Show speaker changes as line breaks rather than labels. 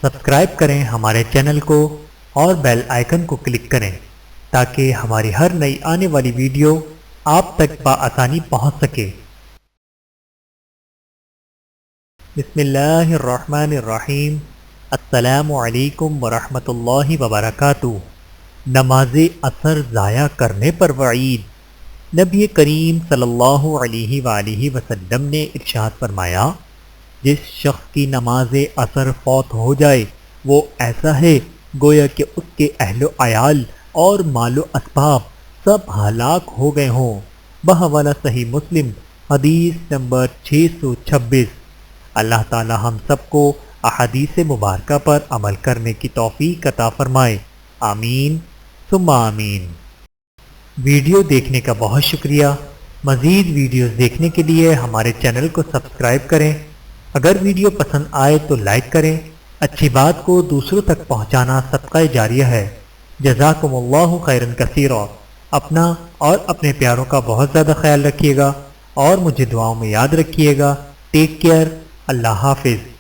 Subscribe کریں ہمارے channel کو اور بیل آئیکن کو کلک کریں تاکہ ہماری ہر نئی آنے والی ویڈیو آپ تک بآسانی پہنچ سکے۔ بسم اللہ الرحمن الرحیم۔ السلام علیکم ورحمۃ اللہ وبرکاتہ۔ نماز عصر ضائع کرنے پر وعید۔ نبی کریم صلی اللہ علیہ وآلہ وسلم نے ارشاد فرمایا، جس شخص کی نماز عصر فوت ہو جائے وہ ایسا ہے گویا کہ اس کے اہل و عیال اور مال و اسباب سب ہلاک ہو گئے ہوں۔ بحوالہ صحیح مسلم، حدیث نمبر 626۔ اللہ تعالی ہم سب کو احادیث مبارکہ پر عمل کرنے کی توفیق عطا فرمائے، آمین ثم آمین۔ ویڈیو دیکھنے کا بہت شکریہ۔ مزید ویڈیوز دیکھنے کے لیے ہمارے چینل کو سبسکرائب کریں۔ اگر ویڈیو پسند آئے تو لائک کریں۔ اچھی بات کو دوسروں تک پہنچانا صدقہ جاریہ ہے۔ جزاکم اللہ خیرا کثیرا۔ اپنا اور اپنے پیاروں کا بہت زیادہ خیال رکھیے گا اور مجھے دعاؤں میں یاد رکھیے گا۔ Take care. اللہ حافظ۔